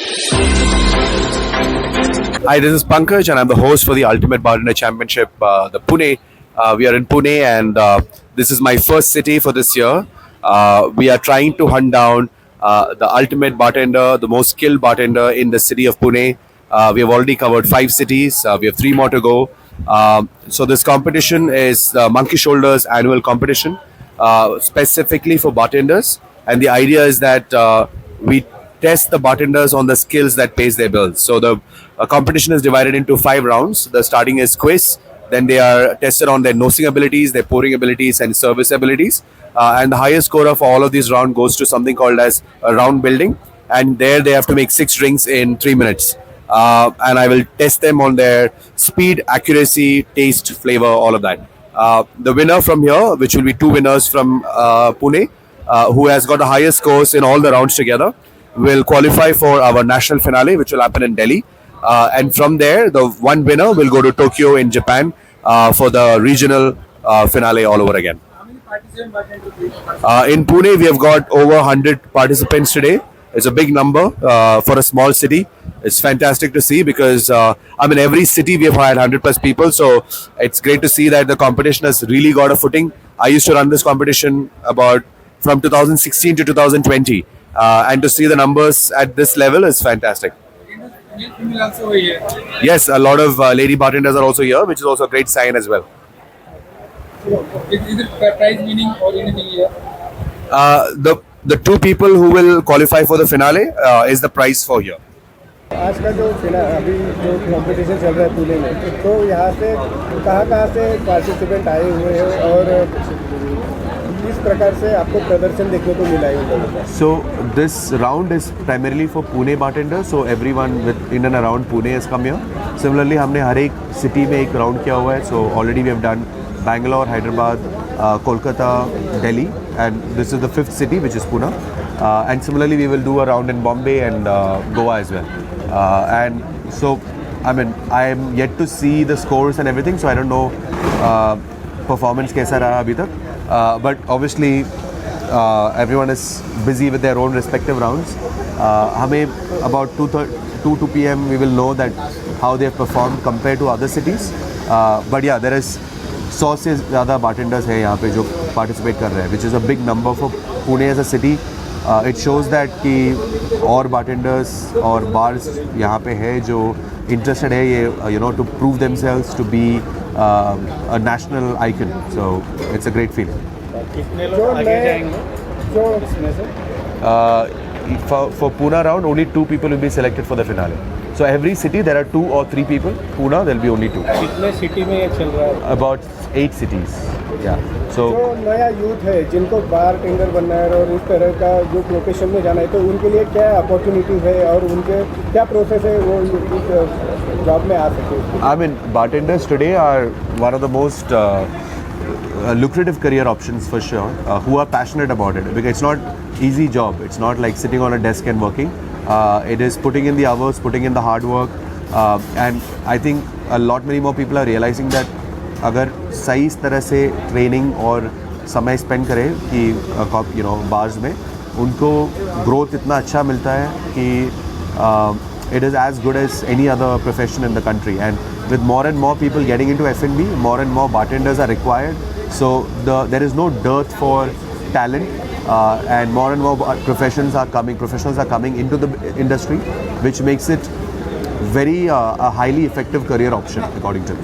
Hi, this is Pankaj, and I'm the host for the Ultimate Bartender Championship, the Pune. We are in Pune, and this is my first city for this year. We are trying to hunt down the ultimate bartender, the most skilled bartender in the city of Pune. We have already covered 5 cities. We have 3 more to go. So this competition is the Monkey Shoulders annual competition, specifically for bartenders. And the idea is that we test the bartenders on the skills that pays their bills. So the competition is divided into 5 rounds. The starting is quiz. Then they are tested on their nosing abilities, their pouring abilities, and service abilities. And the highest scorer for all of these rounds goes to something called as a round building. And there they have to make 6 drinks in 3 minutes. And I will test them on their speed, accuracy, taste, flavor, all of that. The winner from here, which will be 2 winners from Pune, who has got the highest scores in all the rounds together, will qualify for our national finale, which will happen in Delhi. And from there, the one winner will go to Tokyo in Japan for the regional finale all over again. How many participants bartender do you In Pune, we have got over 100 participants today. It's a big number for a small city. It's fantastic to see because every city we have had 100 plus people. So it's great to see that the competition has really got a footing. I used to run this competition about from 2016 to 2020, and to see the numbers at this level is fantastic. Male, female also over here. Yes, a lot of lady bartenders are also here, which is also a great sign as well. Is it prize winning or anything here? The 2 people who will qualify for the finale is the prize for here. आज का जो अभी जो competition चल रहा है पुणे में, तो यहाँ से कहाँ से पार्टिसिपेंट आए हुए हैं और किस प्रकार से आपको प्रदर्शन देखने को मिला है? So this round is primarily for Pune bartenders. So everyone in and around Pune has come here. Similarly, हमने हर एक city में एक round किया हुआ है. So already we have done Bangalore, Hyderabad, Kolkata, Delhi, and this is the 5th city, which is Pune. And similarly, we will do a round in Bombay and Goa as well. And so, I am yet to see the scores and everything, so I don't know performance कैसा रहा अभी तक. But obviously, everyone is busy with their own respective rounds. हमें about 2 p.m. we will know that how they have performed compared to other cities. But yeah, there is 100 से ज़्यादा bartenders हैं यहाँ पे जो participate कर रहे हैं, which is a big number for Pune as a city. It shows that कि और bartenders और bars यहाँ पे है जो interested है ये to prove themselves to be a national icon. So it's a great feeling. कितने लोग आगे जाएंगे जो इसमें से? For Pune round, only 2 people will be selected for the finale. So every city there are 2 or 3 people. Pune there will be only 2. कितने city में ये चल रहा है? About 8 cities. Yeah. So जो नया यूथ है जिनको बार टेंडर बनना है और इस तरह का जो प्रोफेशन में जाना है, तो उनके लिए क्या अपॉर्चुनिटीज है और उनके क्या प्रोसेस है वो इस जॉब में आ सके? Bartenders today are one of the most lucrative career options for sure, who are passionate about it, because it's not easy job. It's not like sitting on a desk and working. It is putting in the hours, putting in the hard work, and I think a lot many more people are realizing that अगर सही इस तरह से training और समय spend करें कि bars में उनको ग्रोथ इतना अच्छा मिलता है कि it is as good as any other profession in the country. And with more and more people getting into F&B, more and more bartenders are required. So there is no dearth for talent, and more professionals are coming into the industry, which makes it very a highly effective career option according to me.